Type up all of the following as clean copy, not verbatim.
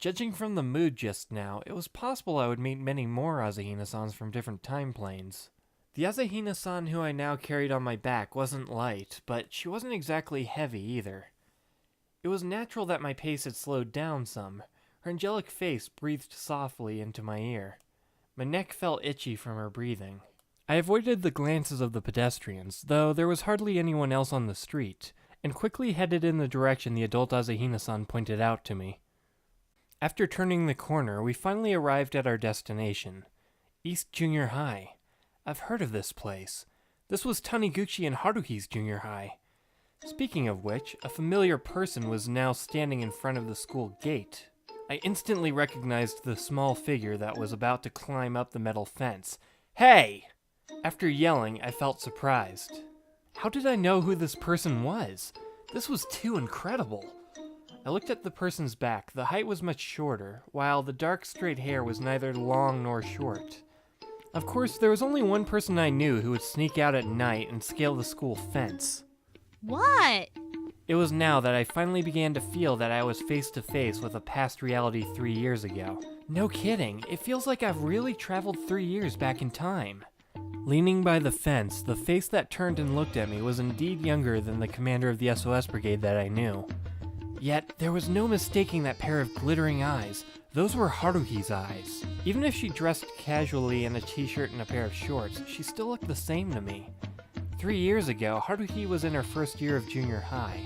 Judging from the mood just now, it was possible I would meet many more Asahina-sans from different time planes. The Asahina-san who I now carried on my back wasn't light, but she wasn't exactly heavy either. It was natural that my pace had slowed down some. Her angelic face breathed softly into my ear. My neck felt itchy from her breathing. I avoided the glances of the pedestrians, though there was hardly anyone else on the street, and quickly headed in the direction the adult Asahina-san pointed out to me. After turning the corner, we finally arrived at our destination, East Junior High. I've heard of this place. This was Taniguchi and Haruhi's junior high. Speaking of which, a familiar person was now standing in front of the school gate. I instantly recognized the small figure that was about to climb up the metal fence. Hey! After yelling, I felt surprised. How did I know who this person was? This was too incredible. I looked at the person's back. The height was much shorter, while the dark straight hair was neither long nor short. Of course, there was only one person I knew who would sneak out at night and scale the school fence. What? It was now that I finally began to feel that I was face to face with a past reality 3 years ago. No kidding, it feels like I've really traveled 3 years back in time. Leaning by the fence, the face that turned and looked at me was indeed younger than the commander of the SOS brigade that I knew. Yet, there was no mistaking that pair of glittering eyes. Those were Haruhi's eyes. Even if she dressed casually in a t-shirt and a pair of shorts, she still looked the same to me. 3 years ago, Haruhi was in her first year of junior high.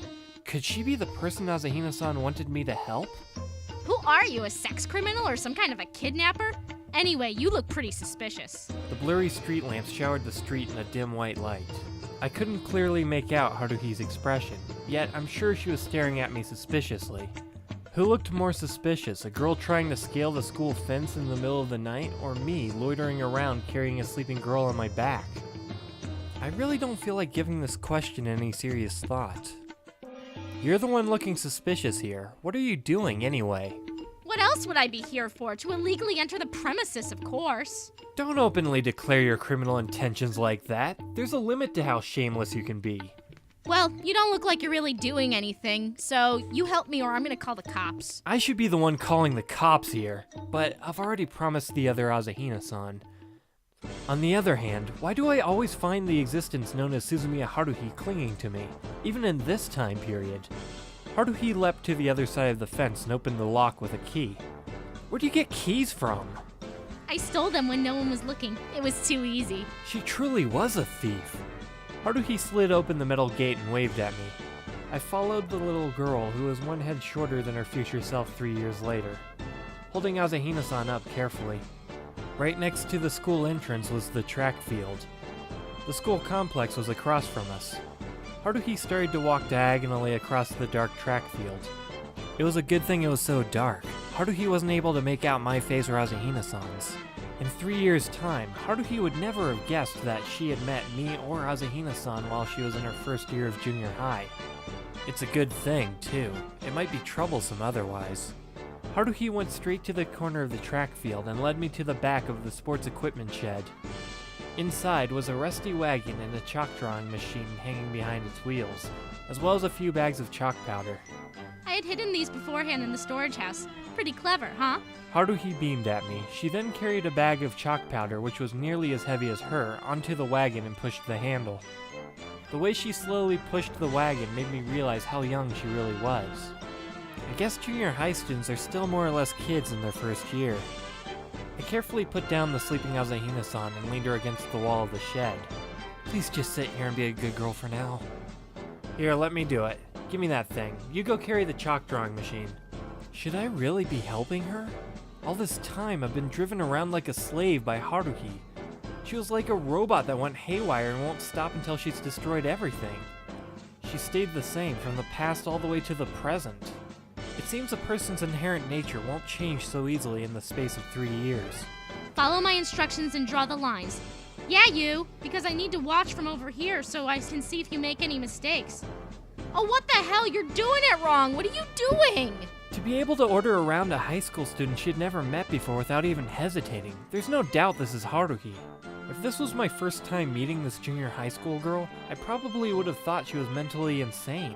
Could she be the person Asahina-san wanted me to help? Who are you, a sex criminal or some kind of a kidnapper? Anyway, you look pretty suspicious. The blurry street lamps showered the street in a dim white light. I couldn't clearly make out Haruhi's expression, yet I'm sure she was staring at me suspiciously. Who looked more suspicious, a girl trying to scale the school fence in the middle of the night, or me loitering around carrying a sleeping girl on my back? I really don't feel like giving this question any serious thought. You're the one looking suspicious here. What are you doing anyway? What else would I be here for? To illegally enter the premises, of course. Don't openly declare your criminal intentions like that. There's a limit to how shameless you can be. Well, you don't look like you're really doing anything, so you help me or I'm gonna call the cops. I should be the one calling the cops here, but I've already promised the other Asahina-san. On the other hand, why do I always find the existence known as Suzumiya Haruhi clinging to me, even in this time period? Haruhi leapt to the other side of the fence and opened the lock with a key. Where do you get keys from? I stole them when no one was looking. It was too easy. She truly was a thief. Haruhi slid open the metal gate and waved at me. I followed the little girl, who was one head shorter than her future self 3 years later, holding Asahina-san up carefully. Right next to the school entrance was the track field. The school complex was across from us. Haruhi started to walk diagonally across the dark track field. It was a good thing it was so dark. Haruhi wasn't able to make out my face or Asahina-san's. In 3 years' time, Haruhi would never have guessed that she had met me or Asahina-san while she was in her first year of junior high. It's a good thing, too. It might be troublesome otherwise. Haruhi went straight to the corner of the track field and led me to the back of the sports equipment shed. Inside was a rusty wagon and a chalk drawing machine hanging behind its wheels, as well as a few bags of chalk powder. I had hidden these beforehand in the storage house. Pretty clever, huh? Haruhi beamed at me. She then carried a bag of chalk powder, which was nearly as heavy as her, onto the wagon and pushed the handle. The way she slowly pushed the wagon made me realize how young she really was. I guess junior high students are still more or less kids in their first year. I carefully put down the sleeping Asahina-san and leaned her against the wall of the shed. Please just sit here and be a good girl for now. Here, let me do it. Give me that thing. You go carry the chalk drawing machine. Should I really be helping her? All this time I've been driven around like a slave by Haruhi. She was like a robot that went haywire and won't stop until she's destroyed everything. She stayed the same from the past all the way to the present. It seems a person's inherent nature won't change so easily in the space of 3 years. Follow my instructions and draw the lines. Yeah, you, because I need to watch from over here so I can see if you make any mistakes. Oh, what the hell? You're doing it wrong. What are you doing? To be able to order around a high school student she'd never met before without even hesitating, there's no doubt this is Haruhi. If this was my first time meeting this junior high school girl, I probably would have thought she was mentally insane.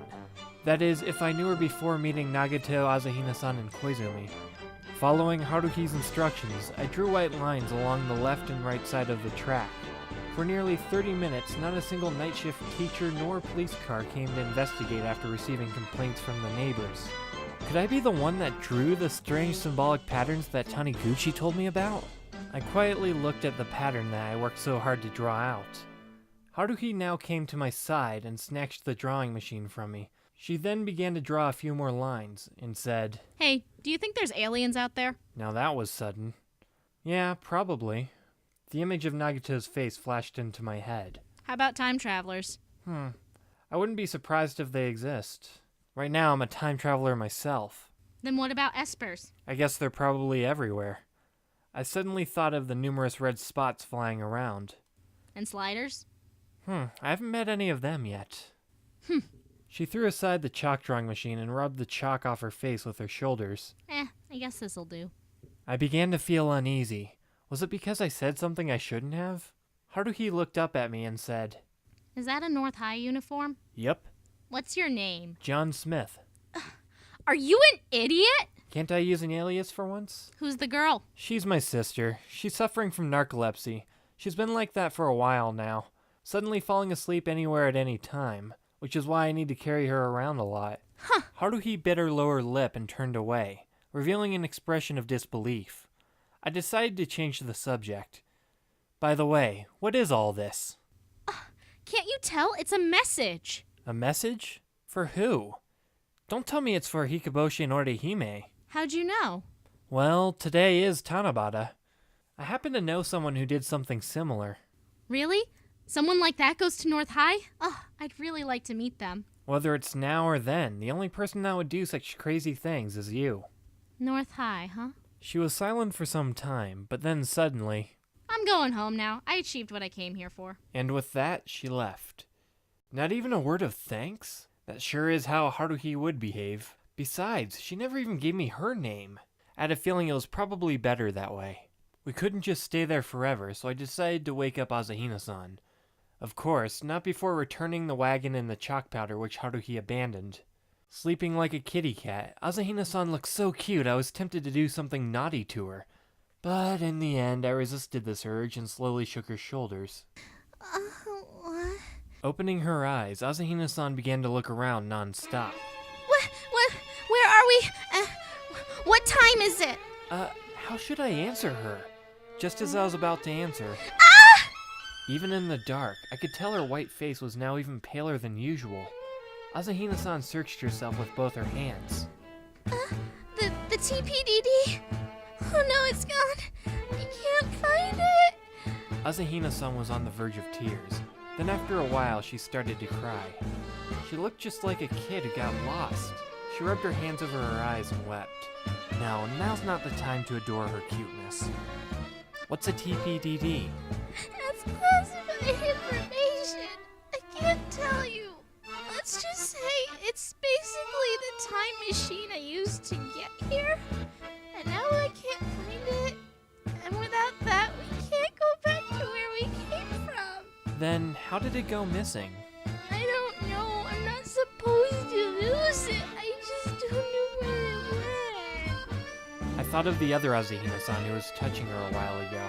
That is, if I knew her before meeting Nagato, Asahina-san, and Koizumi. Following Haruhi's instructions, I drew white lines along the left and right side of the track. For nearly 30 minutes, not a single night shift teacher nor police car came to investigate after receiving complaints from the neighbors. Could I be the one that drew the strange symbolic patterns that Taniguchi told me about? I quietly looked at the pattern that I worked so hard to draw out. Haruhi now came to my side and snatched the drawing machine from me. She then began to draw a few more lines and said, Hey, do you think there's aliens out there? Now that was sudden. Yeah, probably. The image of Nagato's face flashed into my head. How about time travelers? I wouldn't be surprised if they exist. Right now, I'm a time traveler myself. Then what about espers? I guess they're probably everywhere. I suddenly thought of the numerous red spots flying around. And sliders? I haven't met any of them yet. She threw aside the chalk drawing machine and rubbed the chalk off her face with her shoulders. I guess this'll do. I began to feel uneasy. Was it because I said something I shouldn't have? Haruhi looked up at me and said, Is that a North High uniform? Yep, What's your name? John Smith. Are you an idiot? Can't I use an alias for once? Who's the girl? She's my sister. She's suffering from narcolepsy. She's been like that for a while now, suddenly falling asleep anywhere at any time, which is why I need to carry her around a lot. Haruhi bit her lower lip and turned away, revealing an expression of disbelief. I decided to change the subject. By the way, what is all this? Can't you tell? It's a message. A message? For who? Don't tell me it's for Hikaboshi and Orihime. How'd you know? Well, today is Tanabata. I happen to know someone who did something similar. Really? Someone like that goes to North High? I'd really like to meet them. Whether it's now or then, the only person that would do such crazy things is you. North High, huh? She was silent for some time, but then suddenly... I'm going home now. I achieved what I came here for. And with that, she left. Not even a word of thanks? That sure is how Haruhi would behave. Besides, she never even gave me her name. I had a feeling it was probably better that way. We couldn't just stay there forever, so I decided to wake up Asahina-san. Of course, not before returning the wagon and the chalk powder which Haruhi abandoned. Sleeping like a kitty cat, Asahina-san looked so cute I was tempted to do something naughty to her. But in the end, I resisted this urge and slowly shook her shoulders. What? Opening her eyes, Asahina-san began to look around non-stop. Where are we? What time is it? How should I answer her? Just as I was about to answer... Even in the dark, I could tell her white face was now even paler than usual. Asahina-san searched herself with both her hands. The TPDD? Oh no, it's gone. I can't find it. Asahina-san was on the verge of tears. Then after a while, she started to cry. She looked just like a kid who got lost. She rubbed her hands over her eyes and wept. Now's not the time to adore her cuteness. What's a TPDD? That's classified information. I can't tell you. Let's just say it's basically the time machine I used to get here. And now I can't find it. And without that, we can't go back to where we came from. Then how did it go missing? I don't know. I'm not supposed to lose it. I just don't know where it went. I thought of the other Asahina-san who was touching her a while ago.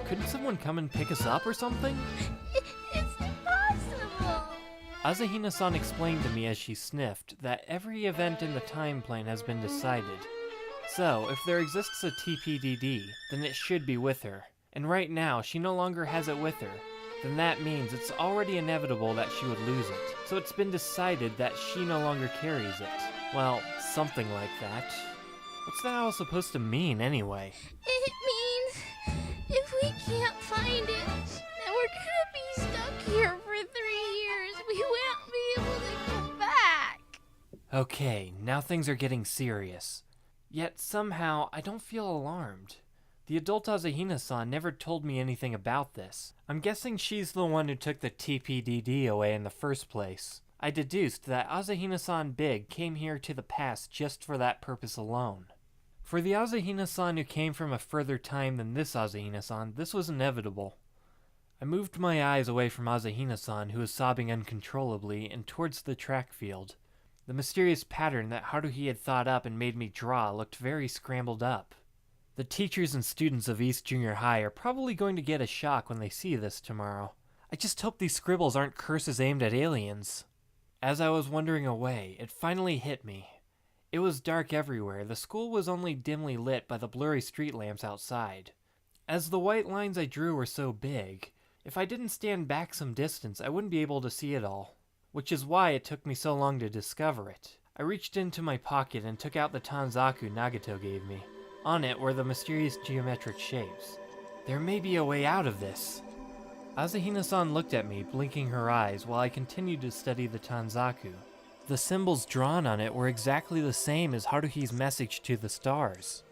Couldn't someone come and pick us up or something? It's impossible. Asahina-san explained to me as she sniffed that every event in the time plane has been decided. So, if there exists a TPDD, then it should be with her. And right now, she no longer has it with her. Then that means it's already inevitable that she would lose it. So it's been decided that she no longer carries it. Well, something like that. What's that all supposed to mean anyway? It means if we can't find it, then we're gonna be stuck here for 3 years. We won't be able to come back. Okay, now things are getting serious. Yet somehow, I don't feel alarmed. The adult Asahina-san never told me anything about this. I'm guessing she's the one who took the TPDD away in the first place. I deduced that Asahina-san Big came here to the past just for that purpose alone. For the Asahina-san who came from a further time than this Asahina-san, this was inevitable. I moved my eyes away from Asahina-san, who was sobbing uncontrollably, and towards the track field. The mysterious pattern that Haruhi had thought up and made me draw looked very scrambled up. The teachers and students of East Junior High are probably going to get a shock when they see this tomorrow. I just hope these scribbles aren't curses aimed at aliens. As I was wandering away, it finally hit me. It was dark everywhere. The school was only dimly lit by the blurry street lamps outside. As the white lines I drew were so big, if I didn't stand back some distance, I wouldn't be able to see it all, which is why it took me so long to discover it. I reached into my pocket and took out the Tanzaku Nagato gave me. On it were the mysterious geometric shapes. There may be a way out of this. Asahina-san looked at me, blinking her eyes, while I continued to study the Tanzaku. The symbols drawn on it were exactly the same as Haruhi's message to the stars.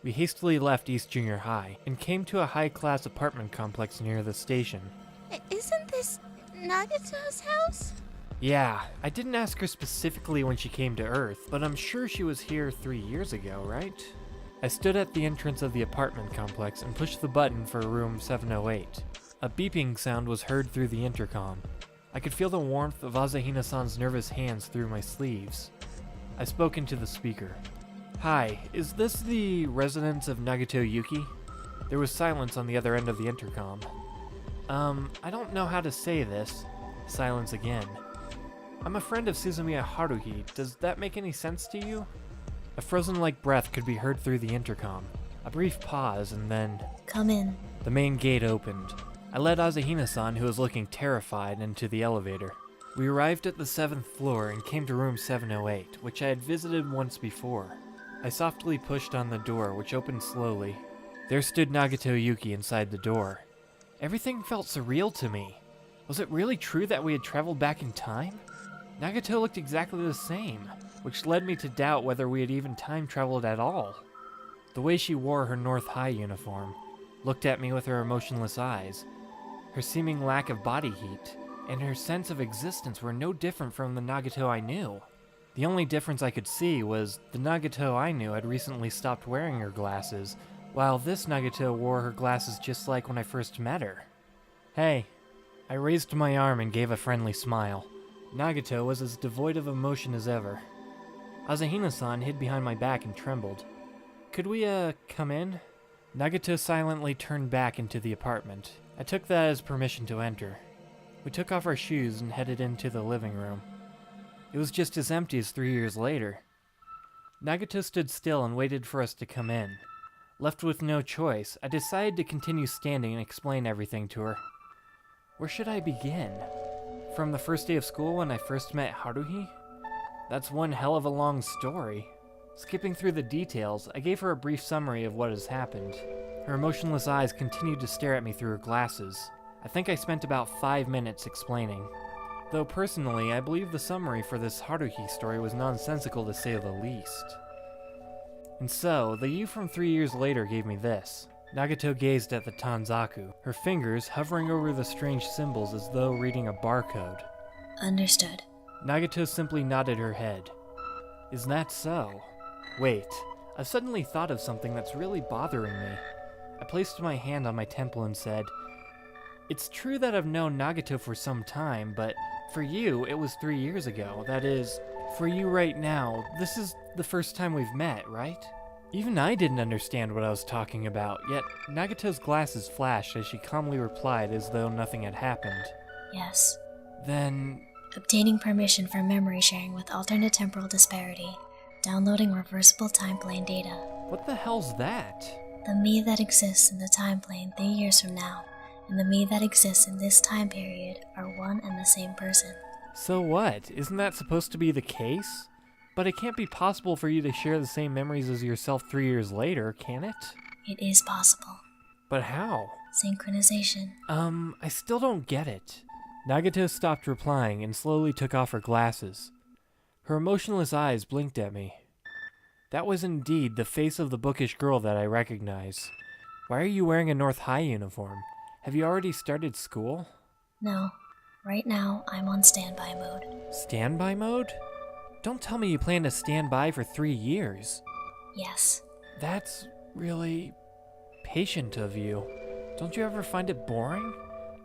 We hastily left East Junior High and came to a high-class apartment complex near the station. Isn't this Nagato's house? Yeah, I didn't ask her specifically when she came to Earth, but I'm sure she was here 3 years ago, right? I stood at the entrance of the apartment complex and pushed the button for room 708. A beeping sound was heard through the intercom. I could feel the warmth of Asahina-san's nervous hands through my sleeves. I spoke into the speaker. Hi, is this the residence of Nagato Yuki? There was silence on the other end of the intercom. I don't know how to say this. Silence again. I'm a friend of Suzumiya Haruhi. Does that make any sense to you? A frozen-like breath could be heard through the intercom. A brief pause, and then... Come in. The main gate opened. I led Asahina-san, who was looking terrified, into the elevator. We arrived at the 7th floor and came to room 708, which I had visited once before. I softly pushed on the door, which opened slowly. There stood Nagato Yuki inside the door. Everything felt surreal to me. Was it really true that we had traveled back in time? Nagato looked exactly the same, which led me to doubt whether we had even time-traveled at all. The way she wore her North High uniform, looked at me with her emotionless eyes, her seeming lack of body heat, and her sense of existence were no different from the Nagato I knew. The only difference I could see was the Nagato I knew had recently stopped wearing her glasses, while this Nagato wore her glasses just like when I first met her. Hey. I raised my arm and gave a friendly smile. Nagato was as devoid of emotion as ever. Asahina-san hid behind my back and trembled. Could we, come in? Nagato silently turned back into the apartment. I took that as permission to enter. We took off our shoes and headed into the living room. It was just as empty as 3 years later. Nagato stood still and waited for us to come in. Left with no choice, I decided to continue standing and explain everything to her. Where should I begin? From the first day of school when I first met Haruhi? That's one hell of a long story. Skipping through the details, I gave her a brief summary of what has happened. Her emotionless eyes continued to stare at me through her glasses. I think I spent about 5 minutes explaining. Though personally, I believe the summary for this Haruhi story was nonsensical to say the least. And so, the you from 3 years later gave me this. Nagato gazed at the Tanzaku, her fingers hovering over the strange symbols as though reading a barcode. Understood. Nagato simply nodded her head. Is that so? Wait, I've suddenly thought of something that's really bothering me. I placed my hand on my temple and said, It's true that I've known Nagato for some time, but for you, it was 3 years ago. That is, for you right now, this is the first time we've met, right? Even I didn't understand what I was talking about, yet Nagato's glasses flashed as she calmly replied as though nothing had happened. Yes. Then... Obtaining permission for memory sharing with alternate temporal disparity. Downloading reversible time plane data. What the hell's that? The me that exists in the time plane 3 years from now, and the me that exists in this time period are one and the same person. So what? Isn't that supposed to be the case? But it can't be possible for you to share the same memories as yourself 3 years later, can it? It is possible. But how? Synchronization. I still don't get it. Nagato stopped replying and slowly took off her glasses. Her emotionless eyes blinked at me. That was indeed the face of the bookish girl that I recognize. Why are you wearing a North High uniform? Have you already started school? No. Right now, I'm on standby mode. Standby mode? Don't tell me you plan to stand by for 3 years. Yes. That's really patient of you. Don't you ever find it boring?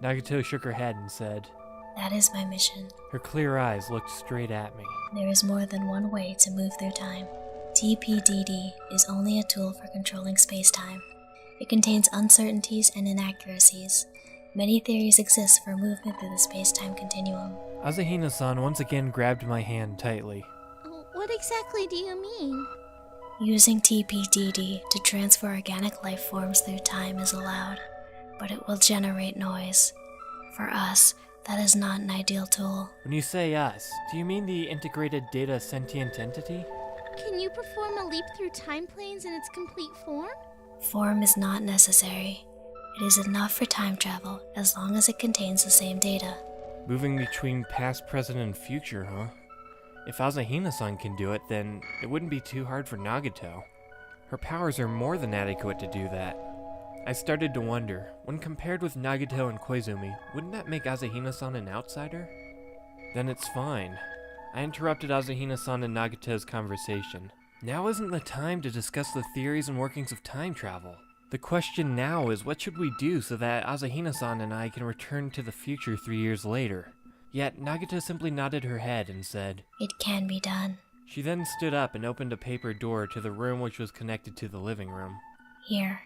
Nagato shook her head and said, That is my mission. Her clear eyes looked straight at me. There is more than one way to move through time. TPDD is only a tool for controlling space-time. It contains uncertainties and inaccuracies. Many theories exist for movement through the space-time continuum. Asahina-san once again grabbed my hand tightly. What exactly do you mean? Using TPDD to transfer organic life forms through time is allowed, but it will generate noise. For us, that is not an ideal tool. When you say us, do you mean the integrated data sentient entity? Can you perform a leap through time planes in its complete form? Form is not necessary. It is enough for time travel as long as it contains the same data. Moving between past, present, and future, huh? If Asahina-san can do it, then it wouldn't be too hard for Nagato. Her powers are more than adequate to do that. I started to wonder, when compared with Nagato and Koizumi, wouldn't that make Asahina-san an outsider? Then it's fine. I interrupted Asahina-san and Nagato's conversation. Now isn't the time to discuss the theories and workings of time travel. The question now is, what should we do so that Asahina-san and I can return to the future 3 years later? Yet Nagato simply nodded her head and said, It can be done. She then stood up and opened a paper door to the room which was connected to the living room. Here.